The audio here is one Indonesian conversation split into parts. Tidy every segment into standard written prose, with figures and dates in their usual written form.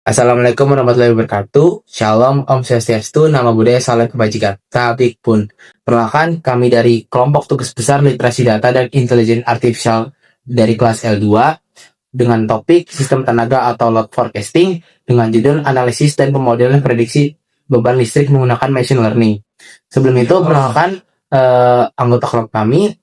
Assalamualaikum warahmatullahi wabarakatuh. Shalom, Om Swastiastu, Nama Budaya, Salam Kebajikan. Tabik pun. Perkenalkan, kami dari kelompok tugas besar literasi data dan intelijen artificial dari kelas L2 dengan topik sistem tenaga atau load forecasting dengan judul analisis dan pemodelan prediksi beban listrik menggunakan machine learning. Sebelum itu, perkenalkan anggota kelompok kami.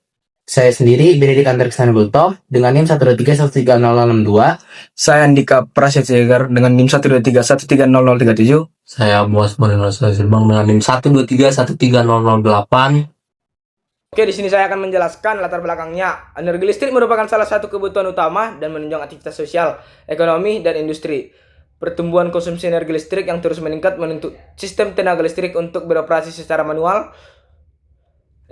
Saya sendiri Benedict Andreksana Bulto dengan NIM 123130062. Saya Andika Prasetyagar dengan NIM 123130037. Saya Muas Moreno Silbang dengan NIM 123130008. Oke, di sini saya akan menjelaskan latar belakangnya. Energi listrik merupakan salah satu kebutuhan utama dan menunjang aktivitas sosial, ekonomi, dan industri. Pertumbuhan konsumsi energi listrik yang terus meningkat menuntut sistem tenaga listrik untuk beroperasi secara manual,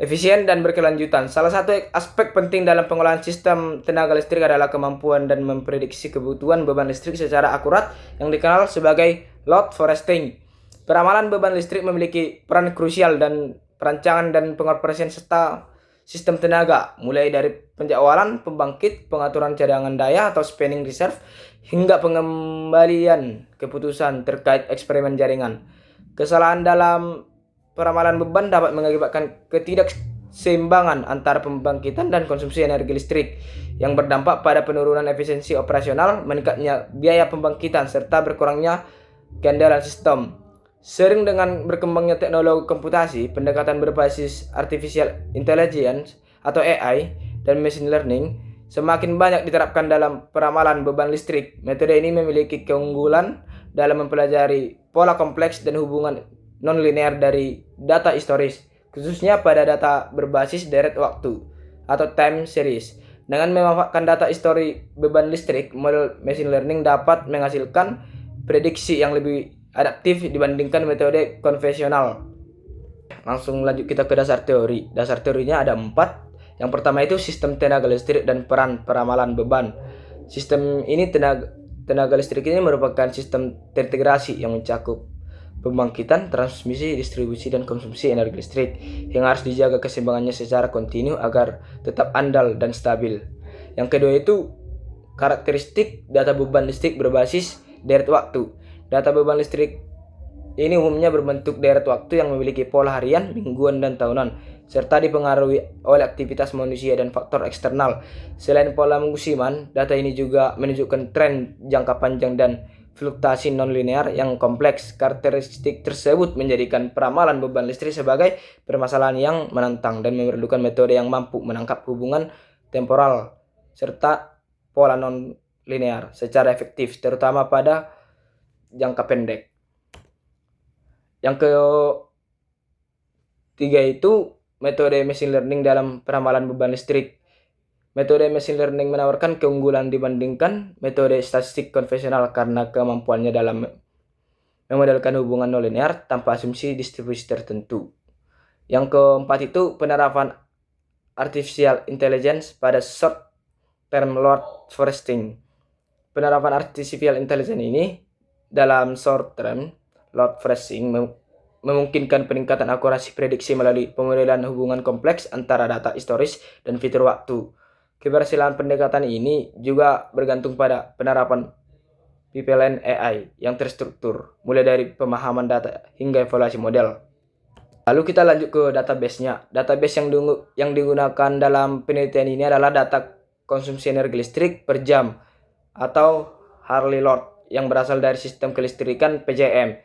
efisien, dan berkelanjutan. Salah satu aspek penting dalam pengolahan sistem tenaga listrik adalah kemampuan dan memprediksi kebutuhan beban listrik secara akurat yang dikenal sebagai load forecasting. Peramalan beban listrik memiliki peran krusial dan perancangan dan pengoperasian serta sistem tenaga, mulai dari penjadwalan pembangkit, pengaturan cadangan daya atau spanning reserve, hingga pengembalian keputusan terkait eksperimen jaringan. Kesalahan dalam peramalan beban dapat mengakibatkan ketidakseimbangan antara pembangkitan dan konsumsi energi listrik yang berdampak pada penurunan efisiensi operasional, meningkatnya biaya pembangkitan, serta berkurangnya keandalan sistem. Sering dengan berkembangnya teknologi komputasi, pendekatan berbasis artificial intelligence atau AI dan machine learning semakin banyak diterapkan dalam peramalan beban listrik. Metode ini memiliki keunggulan dalam mempelajari pola kompleks dan hubungan non-linear dari data historis, khususnya pada data berbasis deret waktu atau time series. Dengan memanfaatkan data histori beban listrik, model machine learning dapat menghasilkan prediksi yang lebih adaptif dibandingkan metode konvensional. Langsung lanjut kita ke dasar teori. Dasar teorinya ada 4. Yang pertama itu sistem tenaga listrik dan peran peramalan beban. Sistem ini tenaga listrik ini merupakan sistem terintegrasi yang mencakup pembangkitan, transmisi, distribusi, dan konsumsi energi listrik yang harus dijaga keseimbangannya secara kontinu agar tetap andal dan stabil. Yang kedua itu karakteristik data beban listrik berbasis deret waktu. Data beban listrik ini umumnya berbentuk deret waktu yang memiliki pola harian, mingguan, dan tahunan, serta dipengaruhi oleh aktivitas manusia dan faktor eksternal. Selain pola musiman, data ini juga menunjukkan tren jangka panjang dan fluktuasi non-linear yang kompleks. Karakteristik tersebut menjadikan peramalan beban listrik sebagai permasalahan yang menantang dan memerlukan metode yang mampu menangkap hubungan temporal serta pola non-linear secara efektif, terutama pada jangka pendek. Yang ketiga itu metode machine learning dalam peramalan beban listrik. Metode machine learning menawarkan keunggulan dibandingkan metode statistik konvensional karena kemampuannya dalam memodelkan hubungan nonlinear tanpa asumsi distribusi tertentu. Yang keempat itu penerapan artificial intelligence pada short term load forecasting. Penerapan artificial intelligence ini dalam short term load forecasting memungkinkan peningkatan akurasi prediksi melalui pemodelan hubungan kompleks antara data historis dan fitur waktu. Keberhasilan pendekatan ini juga bergantung pada penerapan pipeline AI yang terstruktur, mulai dari pemahaman data hingga evaluasi model. Lalu kita lanjut ke database-nya. Database yang digunakan dalam penelitian ini adalah data konsumsi energi listrik per jam atau hourly load yang berasal dari sistem kelistrikan PJM.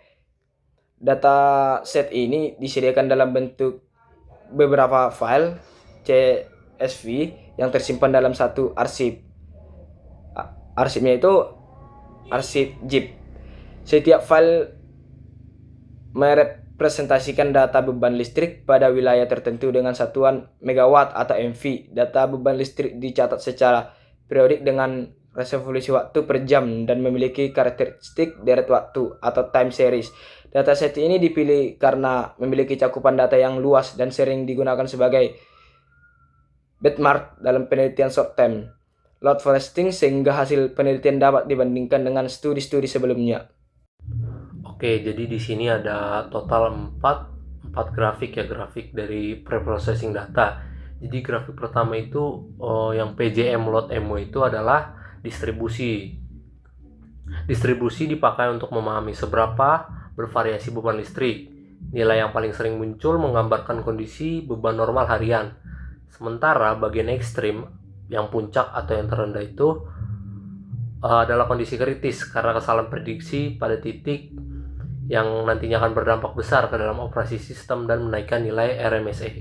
Data set ini disediakan dalam bentuk beberapa file CSV yang tersimpan dalam satu arsip. Arsipnya itu arsip zip. Setiap file merepresentasikan data beban listrik pada wilayah tertentu dengan satuan megawatt atau MV. Data beban listrik dicatat secara periodik dengan resolusi waktu per jam dan memiliki karakteristik deret waktu atau time series. Dataset ini dipilih karena memiliki cakupan data yang luas dan sering digunakan sebagai benchmark dalam penelitian short term load forecasting, sehingga hasil penelitian dapat dibandingkan dengan studi-studi sebelumnya. Oke, jadi di sini ada total 4 grafik ya, grafik dari preprocessing data. Jadi grafik pertama itu yang PJM load MO itu adalah distribusi. Distribusi dipakai untuk memahami seberapa bervariasi beban listrik. Nilai yang paling sering muncul menggambarkan kondisi beban normal harian. Sementara bagian ekstrim, yang puncak atau yang terendah itu adalah kondisi kritis karena kesalahan prediksi pada titik yang nantinya akan berdampak besar ke dalam operasi sistem dan menaikkan nilai RMSE.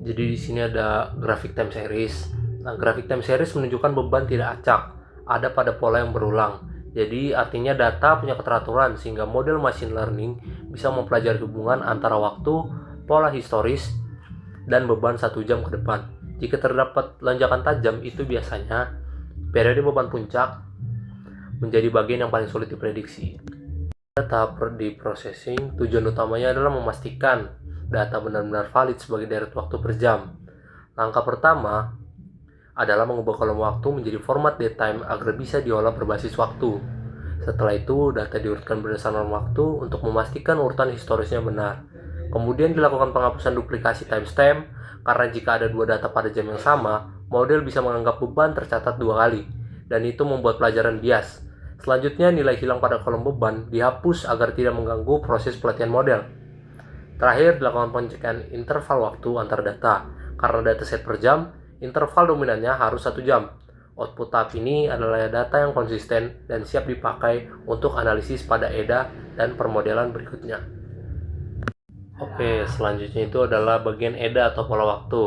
Jadi di sini ada grafik time series. Nah, grafik time series menunjukkan beban tidak acak, ada pada pola yang berulang. Jadi artinya data punya keteraturan sehingga model machine learning bisa mempelajari hubungan antara waktu, pola historis, dan beban 1 jam ke depan. Jika terdapat lonjakan tajam, itu biasanya periode beban puncak menjadi bagian yang paling sulit diprediksi. Tahap di processing, tujuan utamanya adalah memastikan data benar-benar valid sebagai deret waktu per jam. Langkah pertama adalah mengubah kolom waktu menjadi format datetime agar bisa diolah berbasis waktu. Setelah itu, data diurutkan berdasarkan waktu untuk memastikan urutan historisnya benar. Kemudian dilakukan penghapusan duplikasi timestamp, karena jika ada 2 data pada jam yang sama, model bisa menganggap beban tercatat 2 kali, dan itu membuat pelajaran bias. Selanjutnya, nilai hilang pada kolom beban dihapus agar tidak mengganggu proses pelatihan model. Terakhir, dilakukan pengecekan interval waktu antar data. Karena dataset per jam, interval dominannya harus 1 jam. Output tahap ini adalah data yang konsisten dan siap dipakai untuk analisis pada EDA dan permodelan berikutnya. Oke, selanjutnya itu adalah bagian EDA atau pola waktu.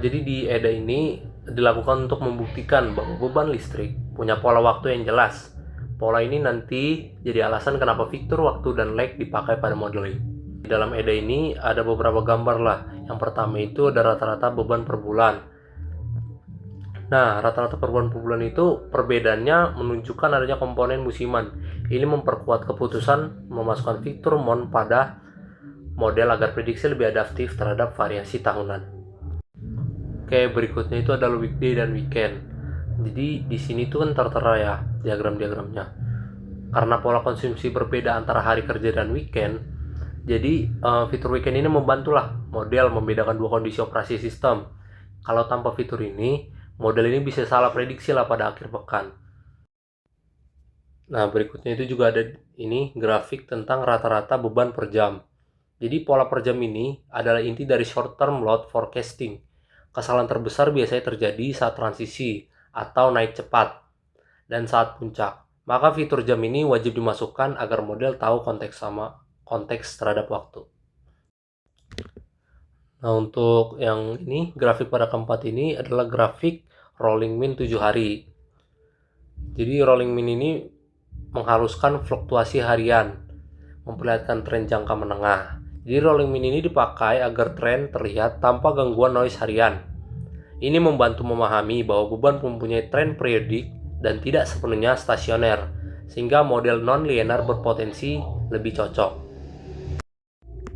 Jadi di EDA ini dilakukan untuk membuktikan bahwa beban listrik punya pola waktu yang jelas. Pola ini nanti jadi alasan kenapa fitur waktu dan lag dipakai pada modeling. Di dalam EDA ini ada beberapa gambar lah. Yang pertama itu ada rata-rata beban per bulan. Nah, rata-rata per bulan itu perbedaannya menunjukkan adanya komponen musiman. Ini memperkuat keputusan memasukkan fitur MON pada model agar prediksi lebih adaptif terhadap variasi tahunan. Oke, berikutnya itu adalah weekday dan weekend. Jadi di sini tuh kan tertera ya diagram-diagramnya. Karena pola konsumsi berbeda antara hari kerja dan weekend, jadi fitur weekend ini membantulah model membedakan 2 kondisi operasi sistem. Kalau tanpa fitur ini, model ini bisa salah prediksi lah pada akhir pekan. Nah, berikutnya itu juga ada ini grafik tentang rata-rata beban per jam. Jadi pola per jam ini adalah inti dari short term load forecasting. Kesalahan terbesar biasanya terjadi saat transisi atau naik cepat dan saat puncak. Maka fitur jam ini wajib dimasukkan agar model tahu konteks terhadap waktu. Nah, untuk yang ini, grafik pada keempat ini adalah grafik rolling mean 7 hari. Jadi rolling mean ini menghaluskan fluktuasi harian, memperlihatkan tren jangka menengah. Jadi rolling mean ini dipakai agar tren terlihat tanpa gangguan noise harian. Ini membantu memahami bahwa beban mempunyai tren periodik dan tidak sepenuhnya stasioner, sehingga model non-linear berpotensi lebih cocok.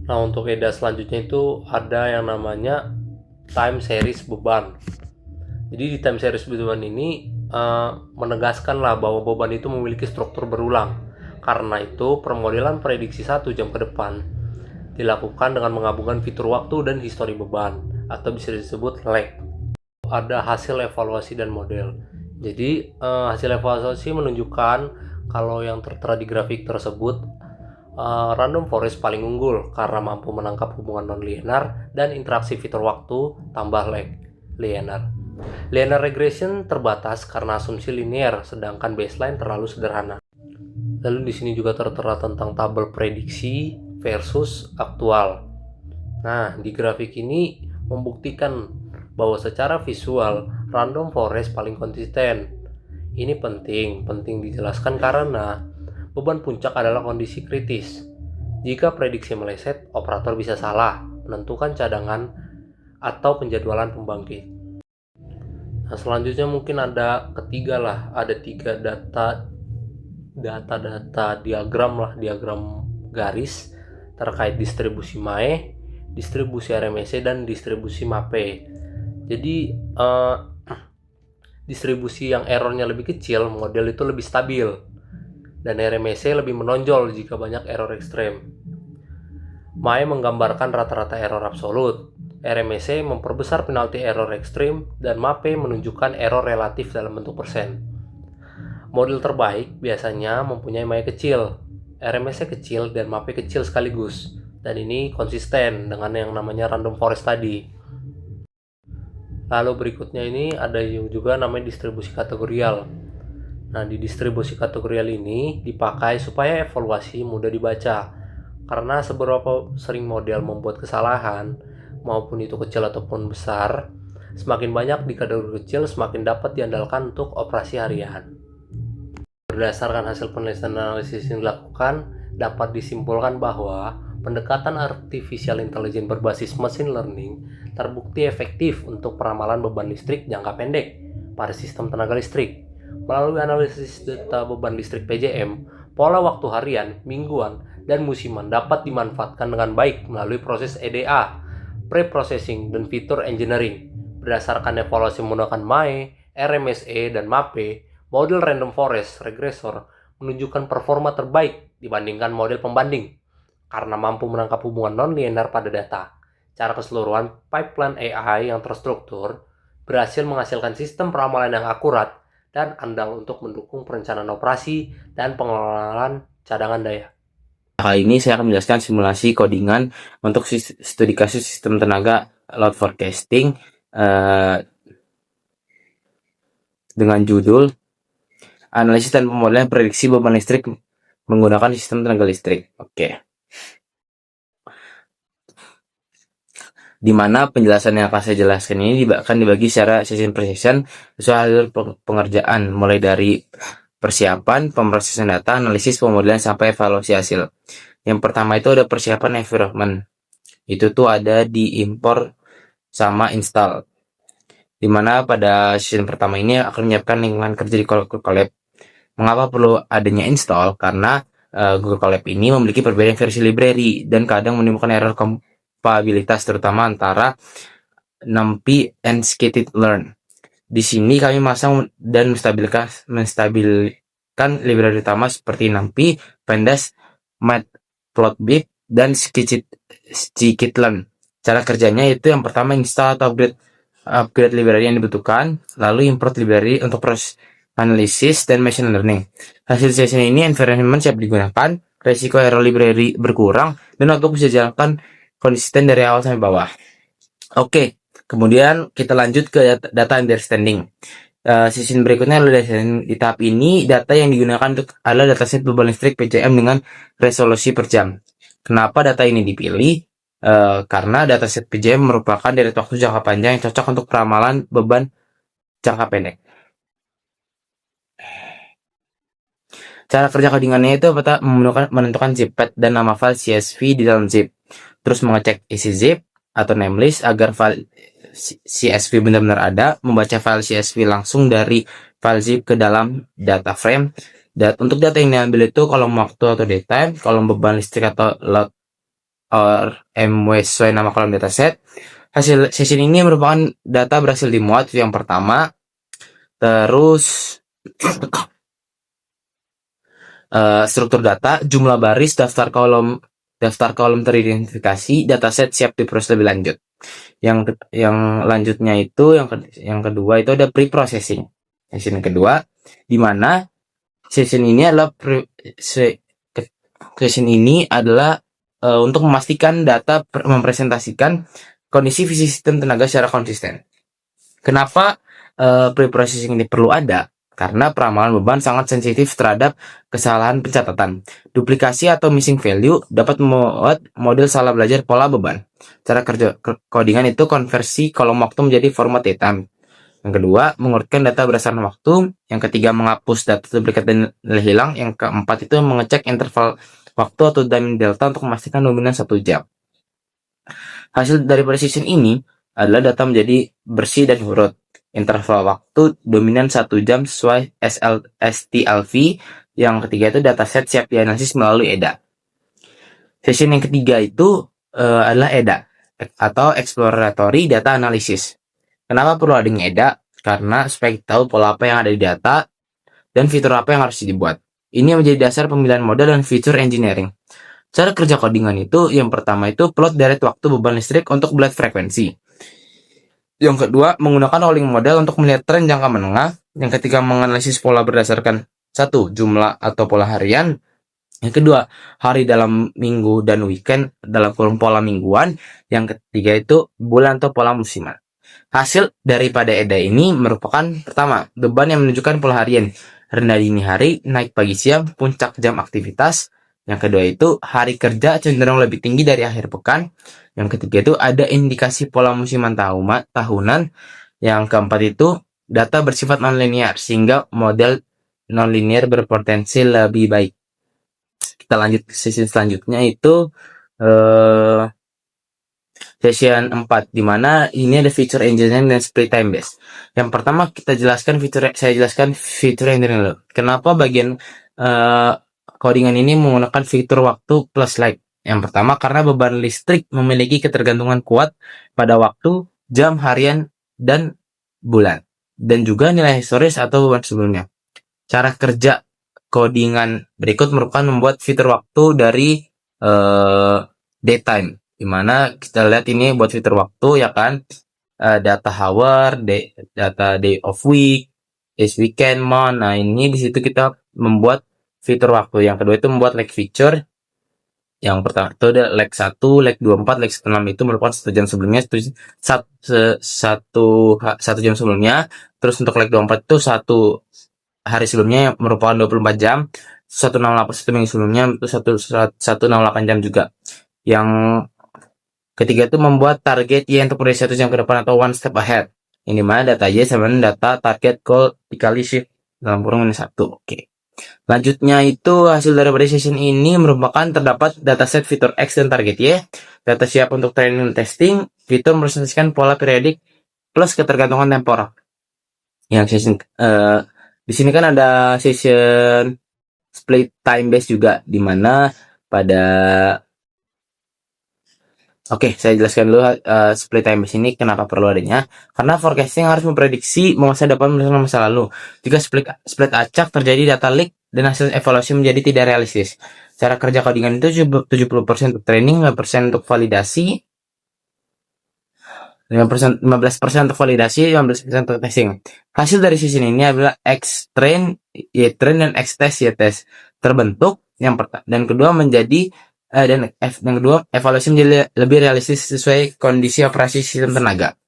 Nah, untuk EDA selanjutnya itu ada yang namanya time series beban. Jadi di time series beban ini menegaskan lah bahwa beban itu memiliki struktur berulang. Karena itu permodelan prediksi 1 jam ke depan dilakukan dengan menggabungkan fitur waktu dan histori beban, atau bisa disebut lag. Ada hasil evaluasi dan model. Jadi hasil evaluasi menunjukkan kalau yang tertera di grafik tersebut random forest paling unggul karena mampu menangkap hubungan non-linear dan interaksi fitur waktu tambah lag linear. Linear regression terbatas karena asumsi linear, sedangkan baseline terlalu sederhana. Lalu di sini juga tertera tentang tabel prediksi versus aktual. Nah, di grafik ini membuktikan bahwa secara visual random forest paling konsisten. Ini penting dijelaskan karena beban puncak adalah kondisi kritis. Jika prediksi meleset, operator bisa salah menentukan cadangan atau penjadwalan pembangkit. Nah, selanjutnya mungkin ada ketiga lah, ada 3 data diagram garis terkait distribusi MAE, distribusi RMSE, dan distribusi MAPE. Jadi distribusi yang errornya lebih kecil, model itu lebih stabil, dan RMSE lebih menonjol jika banyak error ekstrem. MAE menggambarkan rata-rata error absolut, RMSE memperbesar penalti error ekstrim, dan MAPE menunjukkan error relatif dalam bentuk persen. Model terbaik biasanya mempunyai MAE kecil, RMS-nya kecil, dan MAPE kecil sekaligus. Dan ini konsisten dengan yang namanya random forest tadi. Lalu berikutnya ini ada juga namanya distribusi kategorial. Nah, di distribusi kategorial ini dipakai supaya evaluasi mudah dibaca. Karena seberapa sering model membuat kesalahan, maupun itu kecil ataupun besar, semakin banyak di kategori kecil semakin dapat diandalkan untuk operasi harian. Berdasarkan hasil penelitian analisis yang dilakukan, dapat disimpulkan bahwa pendekatan artificial intelligence berbasis machine learning terbukti efektif untuk peramalan beban listrik jangka pendek pada sistem tenaga listrik. Melalui analisis data beban listrik PJM, pola waktu harian, mingguan, dan musiman dapat dimanfaatkan dengan baik melalui proses EDA, pre-processing, dan fitur engineering. Berdasarkan evaluasi menggunakan MAE, RMSE, dan MAPE, model random forest regressor menunjukkan performa terbaik dibandingkan model pembanding karena mampu menangkap hubungan non-linear pada data. Secara keseluruhan, pipeline AI yang terstruktur berhasil menghasilkan sistem peramalan yang akurat dan andal untuk mendukung perencanaan operasi dan pengelolaan cadangan daya. Kali ini saya akan menjelaskan simulasi codingan untuk studi kasus sistem tenaga load forecasting dengan judul Analisis dan Pemodelan Prediksi Beban Listrik menggunakan Sistem Tenaga Listrik. Oke. Di mana penjelasan yang akan saya jelaskan ini akan dibagi secara session per session sesuai alur pengerjaan, mulai dari persiapan, pemrosesan data, analisis, pemodelan, sampai evaluasi hasil. Yang pertama itu ada persiapan environment. Itu tuh ada di import sama install. Dimana pada session pertama ini akan menyiapkan lingkungan kerja di Google Colab. Mengapa perlu adanya install? Karena Google Colab ini memiliki perbedaan versi library dan kadang menimbulkan error kompatibilitas terutama antara NumPy and scikit-learn. Di sini kami masang dan menstabilkan library utama seperti NumPy, Pandas, Matplotlib, dan scikit-learn. Cara kerjanya itu yang pertama install atau upgrade library yang dibutuhkan, lalu import library untuk proses analisis dan machine learning. Hasil session ini environment siap digunakan, resiko error library berkurang, dan notebook bisa jalankan konsisten dari awal sampai bawah. Oke, kemudian kita lanjut ke data understanding. Session berikutnya adalah di tahap ini data yang digunakan adalah dataset beban listrik PJM dengan resolusi per jam. Kenapa data ini dipilih? Karena dataset PJM merupakan deret waktu jangka panjang yang cocok untuk peramalan beban jangka pendek. Cara kerja codingannya itu menentukan zip path dan nama file CSV di dalam zip. Terus mengecek isi zip atau namelist agar file CSV benar-benar ada, membaca file CSV langsung dari file zip ke dalam data frame. Dan untuk data yang diambil itu kolom waktu atau daytime, kolom beban listrik atau load or MW sesuai nama kolom dataset. Hasil session ini merupakan data berhasil dimuat, itu yang pertama. Terus struktur data, jumlah baris, daftar kolom teridentifikasi, dataset siap diproses lebih lanjut. Yang lanjutnya itu yang kedua itu ada pre-processing. Session kedua di mana session ini adalah untuk memastikan data mempresentasikan kondisi visi sistem tenaga secara konsisten. Kenapa pre-processing ini perlu ada? Karena peramalan beban sangat sensitif terhadap kesalahan pencatatan. Duplikasi atau missing value dapat membuat model salah belajar pola beban. Cara kerja codingan itu konversi kolom waktu menjadi format data. Yang kedua, mengurutkan data berdasarkan waktu. Yang ketiga, menghapus data duplikat dan nilai hilang. Yang keempat itu mengecek interval waktu atau time delta untuk memastikan dominan 1 jam. Hasil dari precision ini adalah data menjadi bersih dan urut. Interval waktu dominan 1 jam sesuai STLV. Yang ketiga itu dataset siap dianalisis melalui EDA. Session yang ketiga itu adalah EDA atau Exploratory Data Analysis. Kenapa perlu adanya EDA? Karena supaya kita tahu pola apa yang ada di data dan fitur apa yang harus dibuat. Ini menjadi dasar pemilihan model dan feature engineering. Cara kerja codingan itu yang pertama itu plot deret waktu beban listrik untuk blade frekuensi. Yang kedua, menggunakan rolling model untuk melihat tren jangka menengah. Yang ketiga, menganalisis pola berdasarkan Satu, jumlah atau pola harian. Yang kedua, hari dalam minggu dan weekend dalam kurung pola mingguan. Yang ketiga itu bulan atau pola musiman. Hasil daripada EDA ini merupakan pertama, beban yang menunjukkan pola harian. Rendah dini hari, naik pagi siang, puncak jam aktivitas. Yang kedua itu hari kerja cenderung lebih tinggi dari akhir pekan. Yang ketiga itu ada indikasi pola musiman tahunan. Yang keempat itu data bersifat nonlinear sehingga model nonlinear berpotensi lebih baik. Kita lanjut ke sesi selanjutnya itu session 4, di mana ini ada feature engineering dan split time base. Yang pertama saya jelaskan feature engineering dulu. Kenapa bagian codingan ini menggunakan fitur waktu plus light? Yang pertama karena beban listrik memiliki ketergantungan kuat pada waktu, jam, harian, dan bulan. Dan juga nilai historis atau beban sebelumnya. Cara kerja codingan berikut merupakan membuat fitur waktu dari daytime, dimana kita lihat ini buat fitur waktu ya kan, data hour, data day of week, is weekend, month. Nah ini di situ kita membuat fitur waktu. Yang kedua itu membuat lag feature. Yang pertama itu ada lag 1, lag 24, lag 16 itu merupakan 1 jam sebelumnya, 1 jam sebelumnya. Terus untuk lag 24 itu 1 hari sebelumnya yang merupakan 24 jam, 1 minggu sebelumnya itu 168 jam juga. Yang ketiga itu membuat target Y untuk periode 1 jam ke depan atau one step ahead. Ini mana data Y sama data target call dikali shift dalam kurung -1. Oke. Lanjutnya itu hasil dari session ini merupakan terdapat dataset fitur X dan target Y, data siap untuk training dan testing, fitur merepresentasikan pola periodik plus ketergantungan temporal. Yang session di sini kan ada session split time base juga, di mana pada saya jelaskan dulu split time base ini kenapa perlu adanya. Karena forecasting harus memprediksi masa depan berdasarkan masa lalu. Jika split acak terjadi data leak dan hasil evaluasi menjadi tidak realistis. Cara kerja codingan itu 70% untuk training, 5% untuk validasi, 15% untuk validasi, 15% untuk testing. Hasil dari session ini adalah X-train, Y-train, dan X-test, Y-test terbentuk. Dan kedua menjadi evaluasi menjadi lebih realistis sesuai kondisi operasi sistem tenaga.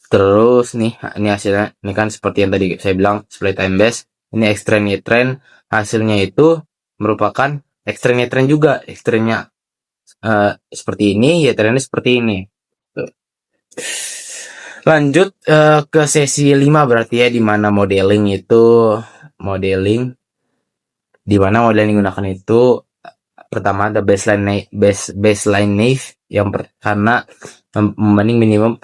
Terus nih, ini hasilnya. Ini kan seperti yang tadi saya bilang, split time base. Ini X-train, Y-train. Hasilnya itu merupakan X-train, Y-train juga. X-trainnya seperti ini, Y-trainnya seperti ini. Lanjut ke sesi 5 berarti ya, di mana modeling digunakan itu pertama ada baseline naive karena membanding minimum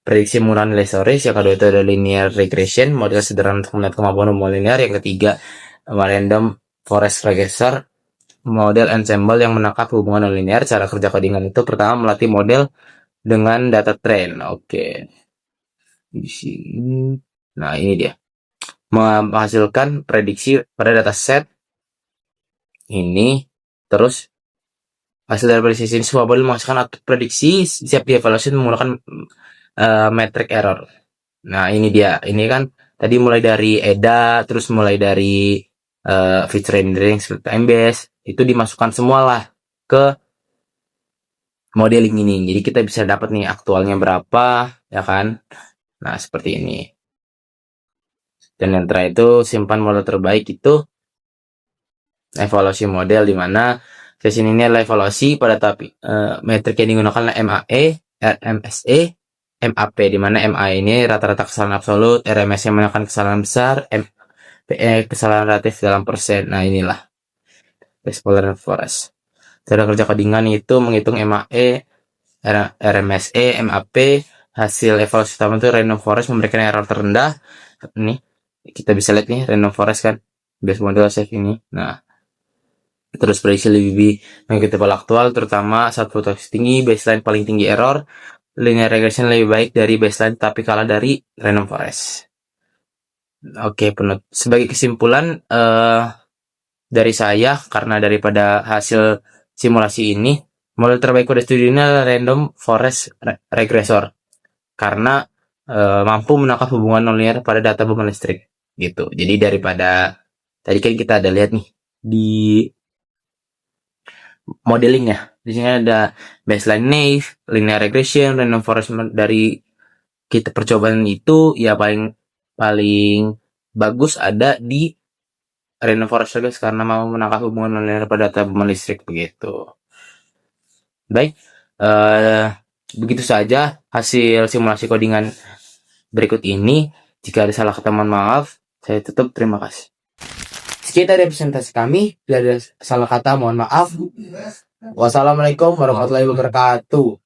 prediksi menggunakan nilai historis. Yang kedua itu ada linear regression, model sederhana untuk melihat kemampuan umum linear. Yang ketiga random forest regressor, model ensemble yang menangkap hubungan linear. Cara kerja codingan itu pertama melatih model dengan data trend. Oke. Di sini. Nah, ini dia. Menghasilkan prediksi pada dataset ini. Terus hasil dari prediksi ini semua model menghasilkan output prediksi siap dievaluasi menggunakan metric error. Nah, ini dia. Ini kan tadi mulai dari EDA, terus mulai dari feature engineering, split time base, itu dimasukkan semualah ke modeling ini. Jadi kita bisa dapat nih aktualnya berapa, ya kan? Nah, seperti ini. Dan yang terakhir itu simpan model terbaik itu evaluasi model, di mana sesi ini adalah evaluasi pada tahap metrik yang digunakan adalah MAE, RMSE, MAP, di mana MAE ini rata-rata kesalahan absolut, RMSE menekan kesalahan besar, MPE kesalahan relatif dalam persen. Nah, inilah Explorer Forest. Cara kerja codingan itu menghitung MAE, RMSE, MAP. Hasil evaluasi utama itu random forest memberikan error terendah. Nih, kita bisa lihat nih random forest kan, base model safe ini. Nah, terus prediksi lebih mengikuti pola aktual, terutama saat fluktuasi tinggi, baseline paling tinggi error. Linear regression lebih baik dari baseline tapi kalah dari random forest. Oke, sebagai kesimpulan dari saya, karena daripada hasil simulasi ini, model terbaik pada studi ini adalah random forest regressor karena mampu menangkap hubungan nonlinear pada data beban listrik. gitu. Jadi daripada tadi kan kita ada lihat nih di modelingnya. Di sini ada baseline naive, linear regression, random forest dari kita percobaan itu ya paling bagus ada di random forest guys karena mau menangkap hubungan nonlinear pada tabungan listrik begitu. Baik, begitu saja hasil simulasi codingan berikut ini. Jika ada salah kata mohon maaf. Saya tutup, terima kasih. Sekian dari presentasi kami. Bila ada salah kata mohon maaf. Wassalamualaikum warahmatullahi wabarakatuh.